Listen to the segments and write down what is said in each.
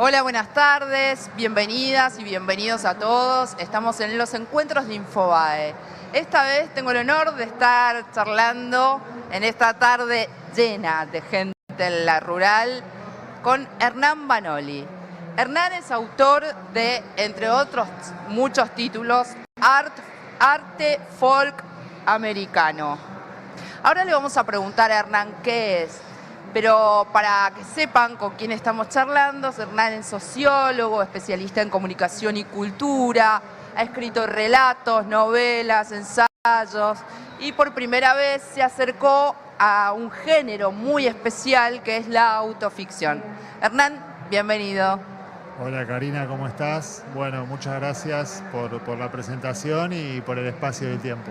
Hola, buenas tardes, bienvenidas y bienvenidos a todos. Estamos en los encuentros de Infobae. Esta vez tengo el honor de estar charlando en esta tarde llena de gente en la rural con Hernán Banoli. Hernán es autor de, entre otros muchos títulos, Arte Folk Americano. Ahora le vamos a preguntar a Hernán qué es. Pero para que sepan con quién estamos charlando, Hernán es sociólogo, especialista en comunicación y cultura, ha escrito relatos, novelas, ensayos y por primera vez se acercó a un género muy especial que es la autoficción. Hernán, bienvenido. Hola Karina, ¿cómo estás? Bueno, muchas gracias por la presentación y por el espacio y el tiempo.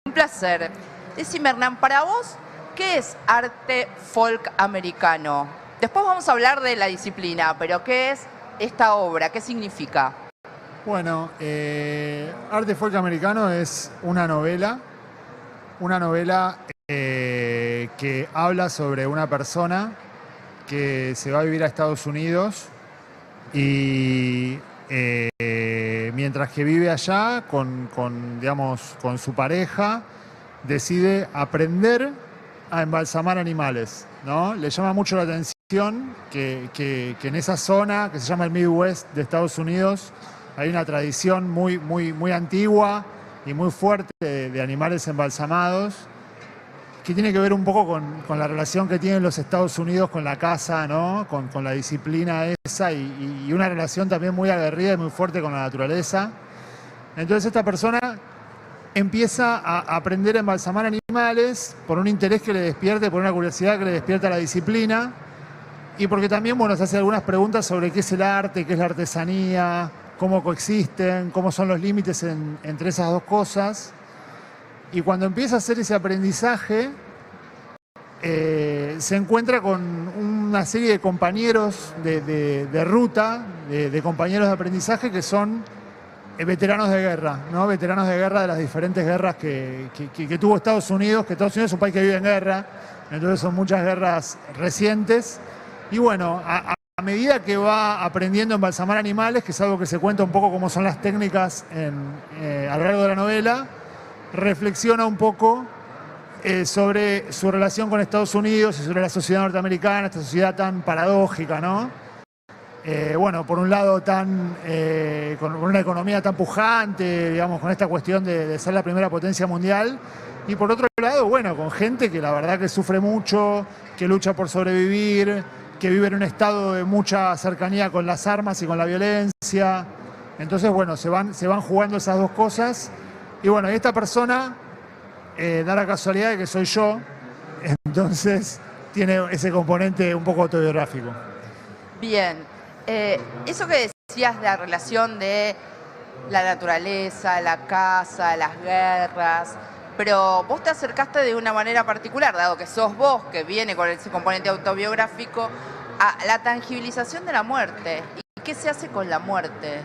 Un placer. Decime, Hernán, para vos, ¿qué es arte folk americano? Después vamos a hablar de la disciplina, pero ¿qué es esta obra? ¿Qué significa? Bueno, Arte Folk Americano es una novela que habla sobre una persona que se va a vivir a Estados Unidos y mientras que vive allá con su pareja, decide aprender a embalsamar animales, ¿no? Le llama mucho la atención que en esa zona que se llama el Midwest de Estados Unidos hay una tradición muy antigua y muy fuerte de animales embalsamados, que tiene que ver un poco con la relación que tienen los Estados Unidos con la caza, ¿no? Con la disciplina esa y una relación también muy aguerrida y muy fuerte con la naturaleza. Entonces esta persona empieza a aprender a embalsamar animales por un interés que le despierte, por una curiosidad que le despierta la disciplina y porque también, bueno, se hace algunas preguntas sobre qué es el arte, qué es la artesanía, cómo coexisten, cómo son los límites entre esas dos cosas. Y cuando empieza a hacer ese aprendizaje, se encuentra con una serie de compañeros de ruta, de compañeros de aprendizaje que son veteranos de guerra, ¿no? Veteranos de guerra de las diferentes guerras que tuvo Estados Unidos, que Estados Unidos es un país que vive en guerra, entonces son muchas guerras recientes. Y bueno, a medida que va aprendiendo a embalsamar animales, que es algo que se cuenta un poco cómo son las técnicas a lo largo de la novela, reflexiona un poco sobre su relación con Estados Unidos y sobre la sociedad norteamericana, esta sociedad tan paradójica, ¿no? Bueno, por un lado con una economía tan pujante, digamos, con esta cuestión de ser la primera potencia mundial, y por otro lado, bueno, con gente que la verdad que sufre mucho, que lucha por sobrevivir, que vive en un estado de mucha cercanía con las armas y con la violencia. Entonces, bueno, se van jugando esas dos cosas. Y bueno, esta persona, da la casualidad de que soy yo, entonces tiene ese componente un poco autobiográfico. Bien. Eso que decías de la relación de la naturaleza, la caza, las guerras, pero vos te acercaste de una manera particular, dado que sos vos que viene con ese componente autobiográfico, a la tangibilización de la muerte. ¿Y qué se hace con la muerte?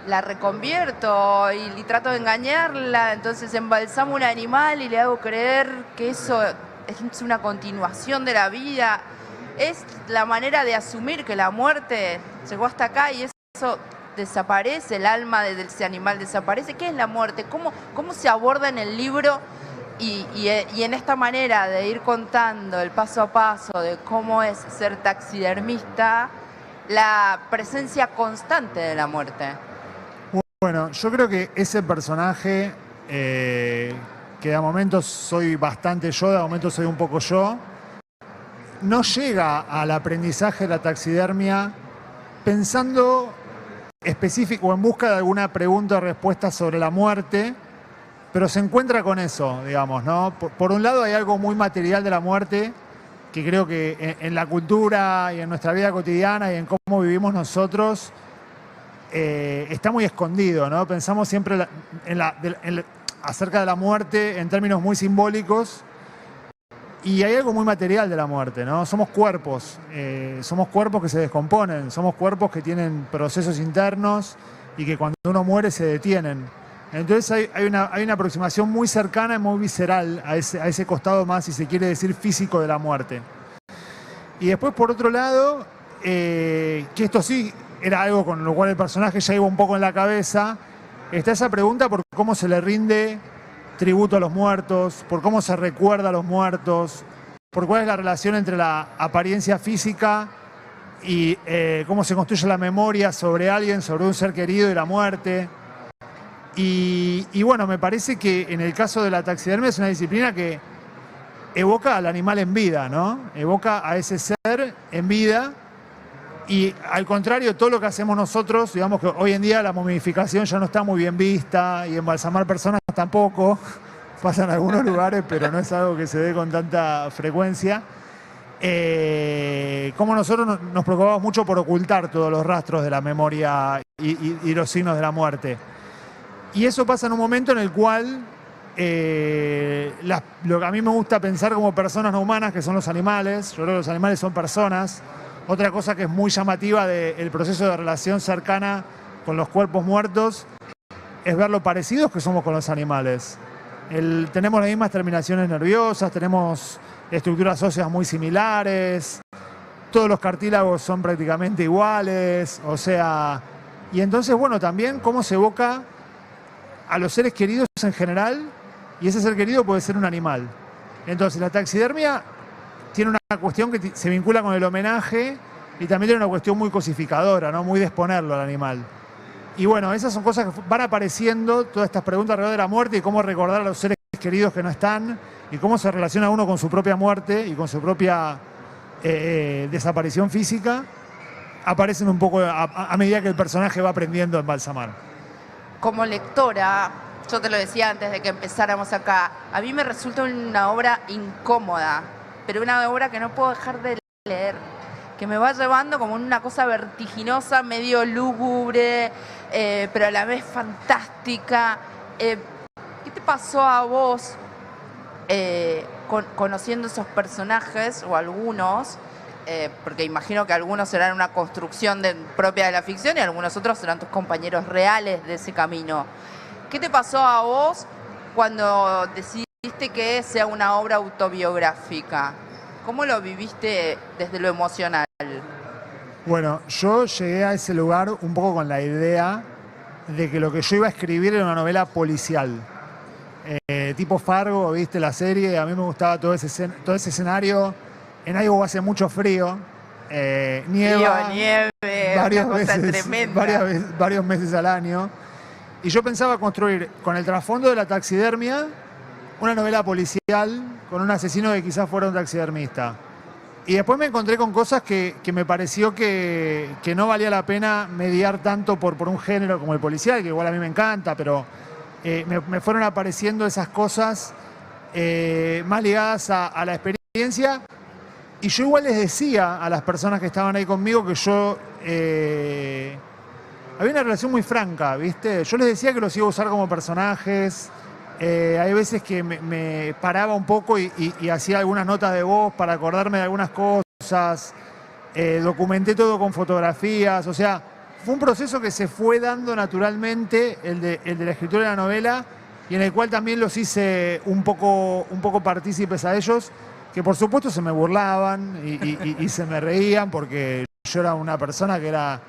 La reconvierto y trato de engañarla, entonces embalsamo un animal y le hago creer que eso es una continuación de la vida. Es la manera de asumir que la muerte llegó hasta acá y eso desaparece, el alma de ese animal desaparece. ¿Qué es la muerte? ¿Cómo se aborda en el libro y en esta manera de ir contando el paso a paso de cómo es ser taxidermista, la presencia constante de la muerte? Bueno, yo creo que ese personaje, que de momento soy bastante yo, de momento soy un poco yo, no llega al aprendizaje de la taxidermia pensando específico o en busca de alguna pregunta o respuesta sobre la muerte, pero se encuentra con eso, digamos, ¿no? Por un lado hay algo muy material de la muerte que creo que en la cultura y en nuestra vida cotidiana y en cómo vivimos nosotros está muy escondido, ¿no? Pensamos siempre acerca de la muerte en términos muy simbólicos. Y hay algo muy material de la muerte, ¿no? Somos cuerpos que se descomponen, somos cuerpos que tienen procesos internos y que cuando uno muere se detienen. Entonces hay una aproximación muy cercana y muy visceral a ese costado más, si se quiere decir, físico de la muerte. Y después, por otro lado, que esto sí era algo con lo cual el personaje ya iba un poco en la cabeza, está esa pregunta por cómo se le rinde tributo a los muertos, por cómo se recuerda a los muertos, por cuál es la relación entre la apariencia física y cómo se construye la memoria sobre alguien, sobre un ser querido y la muerte. Y bueno, me parece que en el caso de la taxidermia es una disciplina que evoca al animal en vida, ¿no? Evoca a ese ser en vida. Y al contrario, todo lo que hacemos nosotros, digamos que hoy en día la momificación ya no está muy bien vista y embalsamar personas tampoco, pasa en algunos lugares, pero no es algo que se dé con tanta frecuencia. Como nosotros nos preocupamos mucho por ocultar todos los rastros de la memoria y los signos de la muerte. Y eso pasa en un momento en el cual lo que a mí me gusta pensar como personas no humanas, que son los animales, yo creo que los animales son personas. Otra cosa que es muy llamativa del proceso de relación cercana con los cuerpos muertos es ver lo parecidos que somos con los animales. Tenemos las mismas terminaciones nerviosas, tenemos estructuras óseas muy similares, todos los cartílagos son prácticamente iguales, o sea, y entonces, bueno, también cómo se evoca a los seres queridos en general, y ese ser querido puede ser un animal. Entonces, la taxidermia tiene una cuestión que se vincula con el homenaje y también tiene una cuestión muy cosificadora, ¿no? Muy de exponerlo al animal. Y bueno, esas son cosas que van apareciendo, todas estas preguntas alrededor de la muerte y cómo recordar a los seres queridos que no están y cómo se relaciona uno con su propia muerte y con su propia desaparición física, aparecen un poco a medida que el personaje va aprendiendo a embalsamar. Como lectora, yo te lo decía antes de que empezáramos acá, a mí me resulta una obra incómoda, pero una obra que no puedo dejar de leer, que me va llevando como una cosa vertiginosa, medio lúgubre, pero a la vez fantástica. ¿Qué te pasó a vos conociendo esos personajes, o algunos? Porque imagino que algunos serán una construcción propia de la ficción y algunos otros serán tus compañeros reales de ese camino. ¿Qué te pasó a vos cuando decidiste que sea una obra autobiográfica? ¿Cómo lo viviste desde lo emocional? Bueno, yo llegué a ese lugar un poco con la idea de que lo que yo iba a escribir era una novela policial. Tipo Fargo, ¿viste la serie? A mí me gustaba todo ese escenario. En Iowa hace mucho frío. Nieva. Nieve, varias una cosa veces, tremenda. varios meses al año. Y yo pensaba construir, con el trasfondo de la taxidermia, una novela policial con un asesino que quizás fuera un taxidermista. Y después me encontré con cosas que me pareció que no valía la pena mediar tanto por un género como el policial, que igual a mí me encanta, pero me fueron apareciendo esas cosas más ligadas a la experiencia. Y yo igual les decía a las personas que estaban ahí conmigo que yo... había una relación muy franca, ¿viste? Yo les decía que los iba a usar como personajes. Hay veces que me paraba un poco y hacía algunas notas de voz para acordarme de algunas cosas. Documenté todo con fotografías. O sea, fue un proceso que se fue dando naturalmente, el de la escritura de la novela, y en el cual también los hice un poco partícipes a ellos, que por supuesto se me burlaban y se me reían porque yo era una persona que era...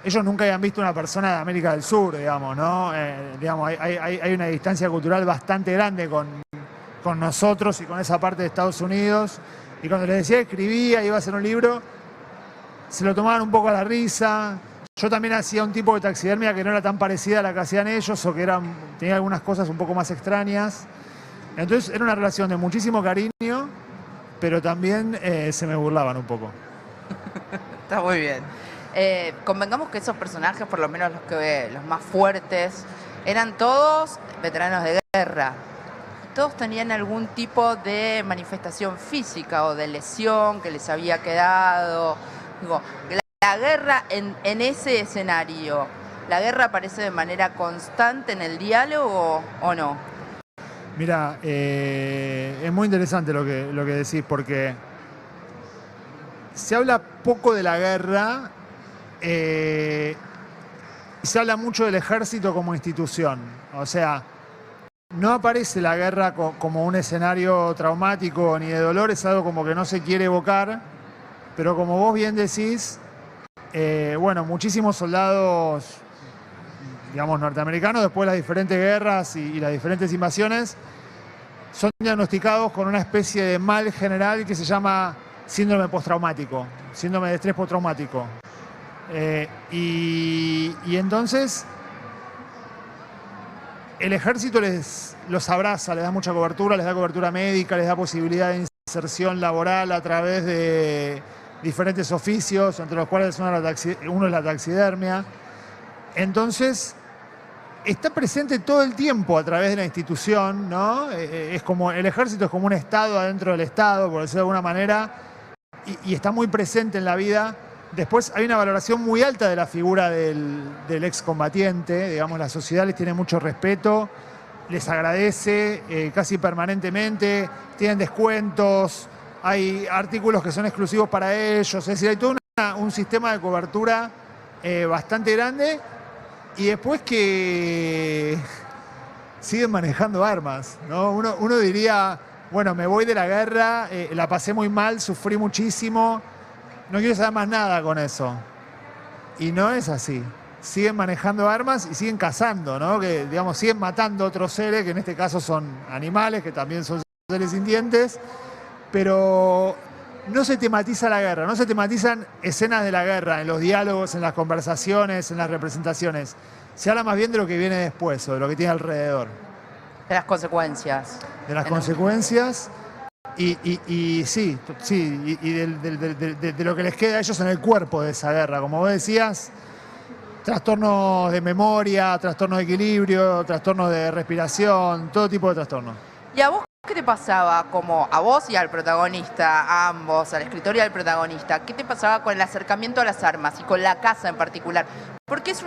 Ellos nunca habían visto una persona de América del Sur, digamos, ¿no? Digamos, hay una distancia cultural bastante grande con nosotros y con esa parte de Estados Unidos. Y cuando les decía que escribía, iba a hacer un libro, se lo tomaban un poco a la risa. Yo también hacía un tipo de taxidermia que no era tan parecida a la que hacían ellos, o que tenía algunas cosas un poco más extrañas. Entonces era una relación de muchísimo cariño, pero también se me burlaban un poco. Está muy bien. Convengamos que esos personajes, por lo menos los más fuertes, eran todos veteranos de guerra. Todos tenían algún tipo de manifestación física o de lesión que les había quedado. Digo, la guerra en ese escenario, ¿la guerra aparece de manera constante en el diálogo o no? Mira, es muy interesante lo que decís, porque se habla poco de la guerra. Se habla mucho del ejército como institución. O sea, no aparece la guerra como un escenario traumático ni de dolor, es algo como que no se quiere evocar, pero como vos bien decís, bueno, muchísimos soldados, digamos, norteamericanos, después de las diferentes guerras y las diferentes invasiones, son diagnosticados con una especie de mal general que se llama síndrome postraumático, síndrome de estrés postraumático. Y entonces el ejército los abraza, les da mucha cobertura, les da cobertura médica, les da posibilidad de inserción laboral a través de diferentes oficios, entre los cuales uno es la taxidermia. Entonces, está presente todo el tiempo a través de la institución, ¿no? Es como, el ejército es como un Estado adentro del Estado, por decirlo de alguna manera, y está muy presente en la vida. Después hay una valoración muy alta de la figura del excombatiente, digamos, la sociedad les tiene mucho respeto, les agradece casi permanentemente, tienen descuentos, hay artículos que son exclusivos para ellos, es decir, hay todo un sistema de cobertura bastante grande, y después que siguen manejando armas, ¿no? Uno diría, bueno, me voy de la guerra, la pasé muy mal, sufrí muchísimo, no quiero saber más nada con eso. Y no es así. Siguen manejando armas y siguen cazando, ¿no? Que, digamos, siguen matando otros seres, que en este caso son animales, que también son seres sintientes, pero no se tematiza la guerra, no se tematizan escenas de la guerra, en los diálogos, en las conversaciones, en las representaciones. Se habla más bien de lo que viene después, o de lo que tiene alrededor. De las consecuencias. De las consecuencias y de lo que les queda a ellos en el cuerpo de esa guerra. Como vos decías, trastornos de memoria, trastornos de equilibrio, trastornos de respiración, todo tipo de trastornos. ¿Y a vos qué te pasaba, como a vos y al protagonista, a ambos, al escritor y al protagonista? ¿Qué te pasaba con el acercamiento a las armas y con la caza en particular? Porque es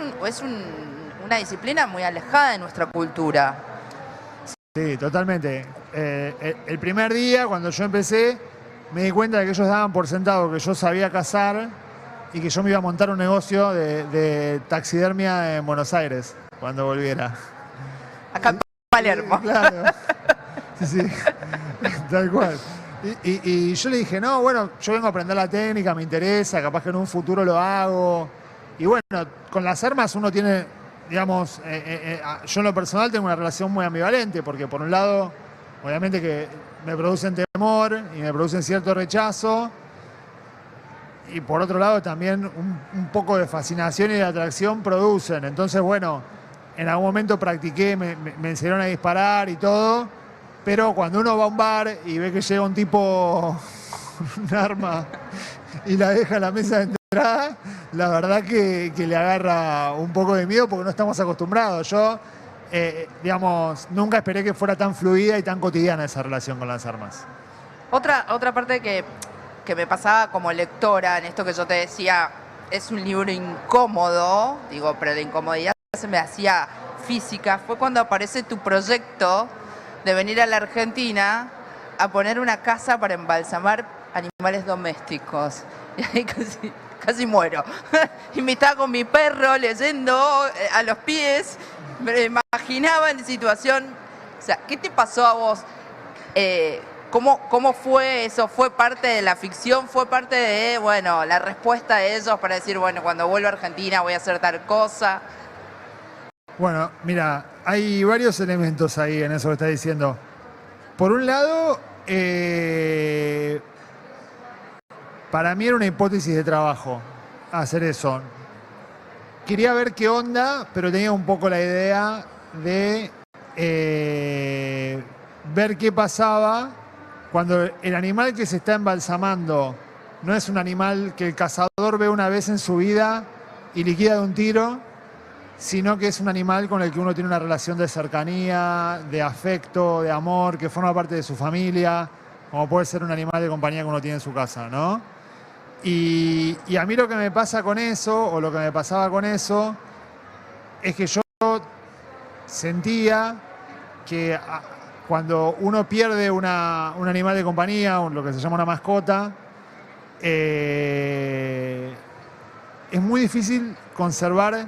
una disciplina muy alejada de nuestra cultura. Sí, totalmente. El primer día, cuando yo empecé, me di cuenta de que ellos daban por sentado que yo sabía cazar y que yo me iba a montar un negocio de taxidermia en Buenos Aires cuando volviera. Acá en Palermo. Claro. Sí, tal cual. Y yo le dije, no, bueno, yo vengo a aprender la técnica, me interesa, capaz que en un futuro lo hago. Y bueno, con las armas uno tiene, digamos, yo en lo personal tengo una relación muy ambivalente, porque por un lado, obviamente que me producen temor y me producen cierto rechazo, y por otro lado también un poco de fascinación y de atracción producen. Entonces, bueno, en algún momento practiqué, me enseñaron a disparar y todo, pero cuando uno va a un bar y ve que llega un tipo con un arma y la deja en la mesa de entrada, la verdad que le agarra un poco de miedo porque no estamos acostumbrados. Yo, digamos, nunca esperé que fuera tan fluida y tan cotidiana esa relación con las armas. Otra parte que me pasaba como lectora, en esto que yo te decía, es un libro incómodo, digo, pero la incomodidad se me hacía física, fue cuando aparece tu proyecto de venir a la Argentina a poner una casa para embalsamar animales domésticos. Y ahí casi muero. Y me estaba con mi perro leyendo a los pies, me imaginaba en situación. O sea, ¿qué te pasó a vos? ¿Cómo fue eso? ¿Fue parte de la ficción? ¿Fue parte de, bueno, la respuesta de ellos para decir, bueno, cuando vuelvo a Argentina voy a hacer tal cosa? Bueno, mira, hay varios elementos ahí en eso que estás diciendo. Por un lado, para mí era una hipótesis de trabajo hacer eso. Quería ver qué onda, pero tenía un poco la idea de ver qué pasaba cuando el animal que se está embalsamando no es un animal que el cazador ve una vez en su vida y liquida de un tiro, sino que es un animal con el que uno tiene una relación de cercanía, de afecto, de amor, que forma parte de su familia, como puede ser un animal de compañía que uno tiene en su casa, ¿no? Y a mí lo que me pasa con eso, o lo que me pasaba con eso, es que yo sentía que cuando uno pierde un animal de compañía, lo que se llama una mascota, es muy difícil conservar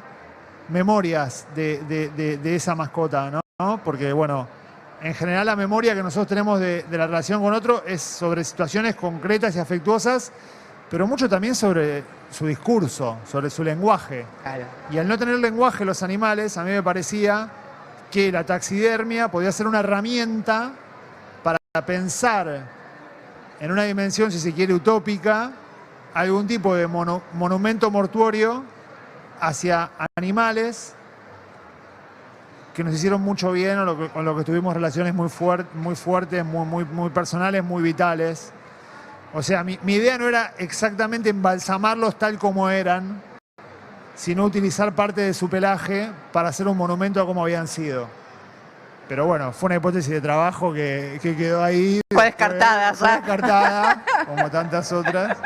memorias de esa mascota, ¿no? Porque, bueno, en general la memoria que nosotros tenemos de la relación con otro es sobre situaciones concretas y afectuosas pero mucho también sobre su discurso, sobre su lenguaje. Claro. Y al no tener lenguaje los animales, a mí me parecía que la taxidermia podía ser una herramienta para pensar en una dimensión, si se quiere, utópica, algún tipo de monumento mortuorio hacia animales que nos hicieron mucho bien o con lo que tuvimos relaciones muy fuertes, muy personales, muy vitales. O sea, mi idea no era exactamente embalsamarlos tal como eran, sino utilizar parte de su pelaje para hacer un monumento a cómo habían sido. Pero bueno, fue una hipótesis de trabajo que quedó ahí. Fue descartada, fue descartada, como tantas otras.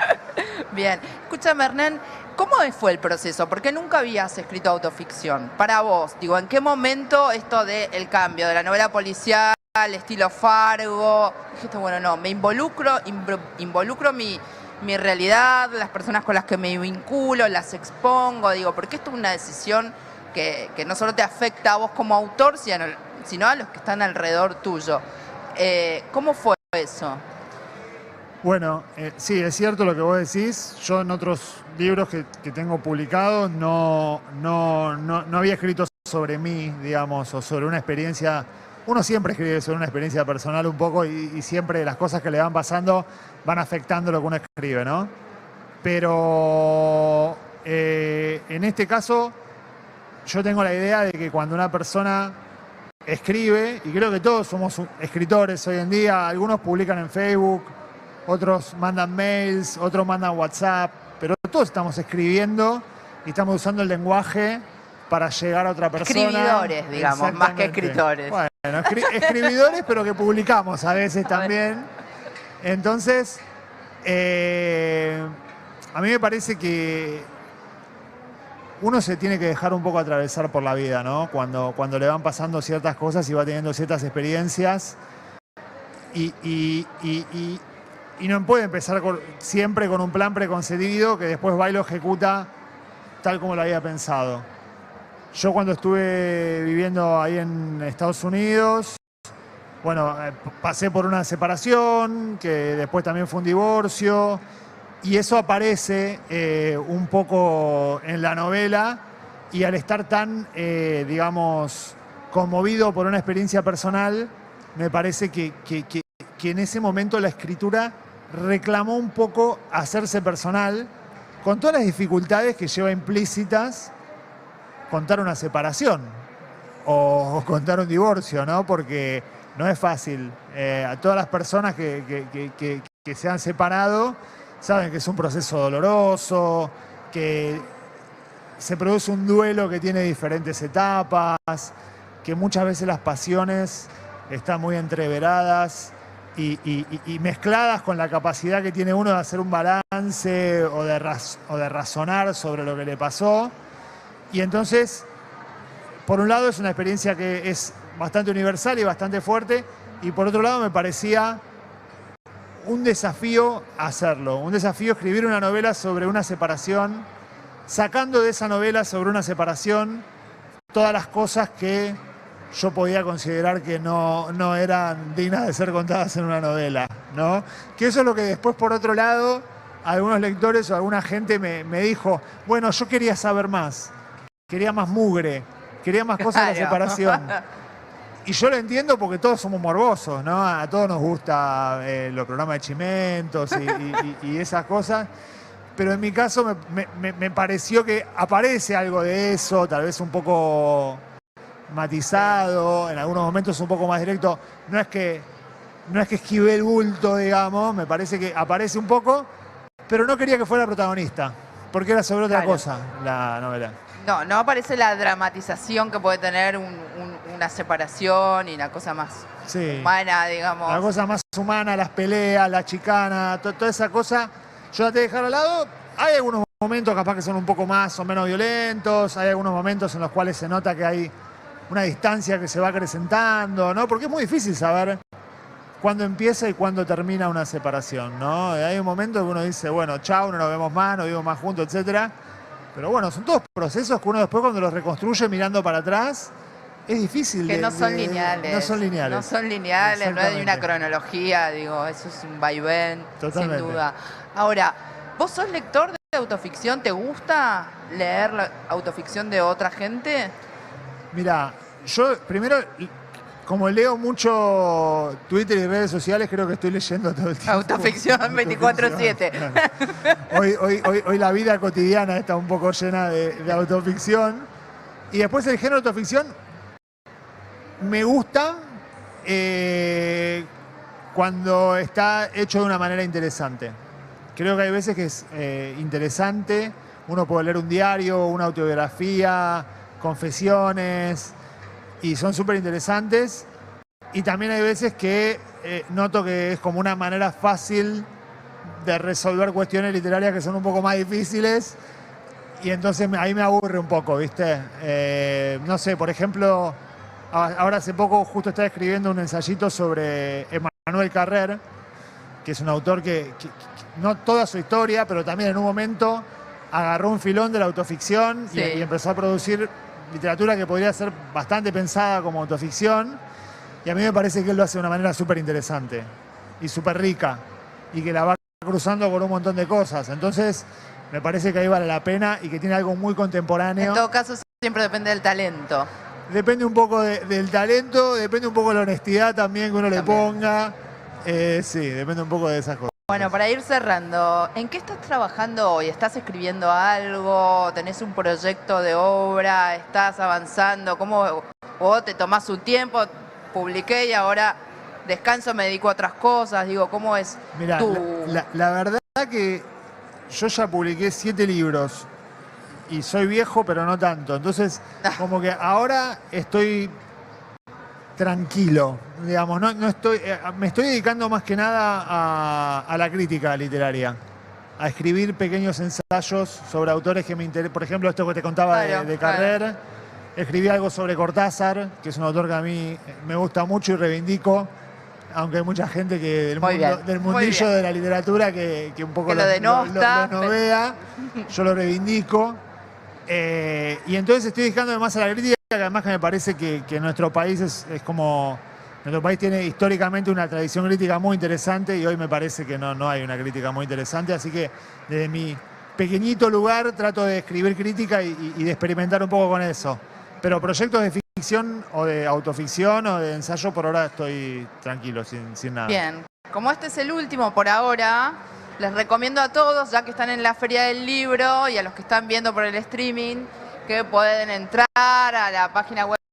Bien. Escúchame, Hernán, ¿cómo fue el proceso? Porque nunca habías escrito autoficción. Para vos, digo, ¿en qué momento esto del cambio de la novela policial, estilo Fargo? Dijiste, bueno, no, me involucro mi realidad, las personas con las que me vinculo, las expongo, digo, porque esto es una decisión que no solo te afecta a vos como autor, sino a los que están alrededor tuyo. ¿Cómo fue eso? Bueno, sí, es cierto lo que vos decís. Yo en otros libros que tengo publicados no había escrito sobre mí, digamos, o sobre una experiencia. Uno siempre escribe sobre una experiencia personal un poco y siempre las cosas que le van pasando van afectando lo que uno escribe, ¿no? Pero en este caso yo tengo la idea de que cuando una persona escribe, y creo que todos somos escritores hoy en día, algunos publican en Facebook, otros mandan mails, otros mandan WhatsApp, pero todos estamos escribiendo y estamos usando el lenguaje para llegar a otra persona. Escribidores, digamos, más que escritores. Bueno, escribidores, pero que publicamos a veces también. Entonces, a mí me parece que uno se tiene que dejar un poco atravesar por la vida, ¿no? Cuando le van pasando ciertas cosas y va teniendo ciertas experiencias y no puede empezar siempre con un plan preconcebido que después va y lo ejecuta tal como lo había pensado. Yo cuando estuve viviendo ahí en Estados Unidos, bueno, pasé por una separación, que después también fue un divorcio, y eso aparece un poco en la novela, y al estar tan, digamos, conmovido por una experiencia personal, me parece que en ese momento la escritura reclamó un poco hacerse personal, con todas las dificultades que lleva implícitas contar una separación o contar un divorcio, ¿no? Porque no es fácil. A todas las personas que se han separado saben que es un proceso doloroso, que se produce un duelo que tiene diferentes etapas, que muchas veces las pasiones están muy entreveradas y mezcladas con la capacidad que tiene uno de hacer un balance o de razonar sobre lo que le pasó. Y entonces, por un lado es una experiencia que es bastante universal y bastante fuerte, y por otro lado me parecía un desafío hacerlo, un desafío escribir una novela sobre una separación, sacando de esa novela sobre una separación todas las cosas que yo podía considerar que no eran dignas de ser contadas en una novela, ¿no? Que eso es lo que después, por otro lado, algunos lectores o alguna gente me dijo, bueno, yo quería saber más. Quería más mugre, quería más cosas de la separación. Y yo lo entiendo porque todos somos morbosos, ¿no? A todos nos gusta los programas de chimentos y esas cosas. Pero en mi caso me pareció que aparece algo de eso, tal vez un poco matizado, en algunos momentos un poco más directo. No es que esquivé el bulto, digamos, me parece que aparece un poco, pero no quería que fuera protagonista, porque era sobre otra cosa la novela. No aparece la dramatización que puede tener una separación y la cosa más humana, digamos. La cosa más humana, las peleas, la chicana, toda esa cosa, yo la te dejar al lado. Hay algunos momentos capaz que son un poco más o menos violentos, hay algunos momentos en los cuales se nota que hay una distancia que se va acrecentando, ¿no? Porque es muy difícil saber cuándo empieza y cuándo termina una separación, ¿no? Hay un momento que uno dice, bueno, chau, no nos vemos más, no vivimos más juntos, etcétera. Pero bueno, son todos procesos que uno después cuando los reconstruye mirando para atrás, es difícil. Que no son lineales. No son lineales. No son lineales, no hay una cronología, digo, eso es un vaivén, sin duda. Ahora, ¿Vos sos lector de autoficción? ¿Te gusta leer la autoficción de otra gente? Mira, yo primero, como leo mucho Twitter y redes sociales, creo que estoy leyendo todo el tiempo. Autoficción 24/7. Claro. Hoy la vida cotidiana está un poco llena de autoficción. Y después el género de autoficción me gusta cuando está hecho de una manera interesante. Creo que hay veces que es interesante. Uno puede leer un diario, una autobiografía, confesiones, y son súper interesantes. Y también hay veces que noto que es como una manera fácil de resolver cuestiones literarias que son un poco más difíciles. Y entonces ahí me aburre un poco, ¿viste? No sé, por ejemplo, ahora hace poco justo estaba escribiendo un ensayito sobre Emmanuel Carrère, que es un autor que no toda su historia, pero también en un momento agarró un filón de la autoficción Sí. y empezó a producir literatura que podría ser bastante pensada como autoficción. Y a mí me parece que él lo hace de una manera súper interesante y súper rica y que la va cruzando con un montón de cosas. Entonces, me parece que ahí vale la pena y que tiene algo muy contemporáneo. En todo caso, siempre depende del talento. Depende un poco del talento, depende un poco de la honestidad también que uno le ponga. Sí, depende un poco de esas cosas. Bueno, para ir cerrando, ¿en qué estás trabajando hoy? ¿Estás escribiendo algo? ¿Tenés un proyecto de obra? ¿Estás avanzando? ¿Cómo o te tomás un tiempo? Publiqué y ahora descanso, me dedico a otras cosas. Digo, ¿cómo es Mirá, tu...? la verdad que yo ya publiqué 7 libros y soy viejo, pero no tanto. Entonces, como que ahora estoy tranquilo, digamos, no estoy, me estoy dedicando más que nada a la crítica literaria, a escribir pequeños ensayos sobre autores que me interesan. Por ejemplo, esto que te contaba Claro, de claro. Carrère. Escribí algo sobre Cortázar, que es un autor que a mí me gusta mucho y reivindico, aunque hay mucha gente que del Muy bien, muy mundillo bien. de la literatura que un poco Que lo denosta, lo novea. Yo lo reivindico. Y entonces estoy dedicándome más a la crítica, que además que me parece que nuestro país es como... Nuestro país tiene históricamente una tradición crítica muy interesante y hoy me parece que no hay una crítica muy interesante, así que desde mi pequeñito lugar trato de escribir crítica y de experimentar un poco con eso. Pero proyectos de ficción o de autoficción o de ensayo por ahora estoy tranquilo, sin nada. Bien, como este es el último por ahora, les recomiendo a todos, ya que están en la Feria del Libro y a los que están viendo por el streaming, que pueden entrar a la página web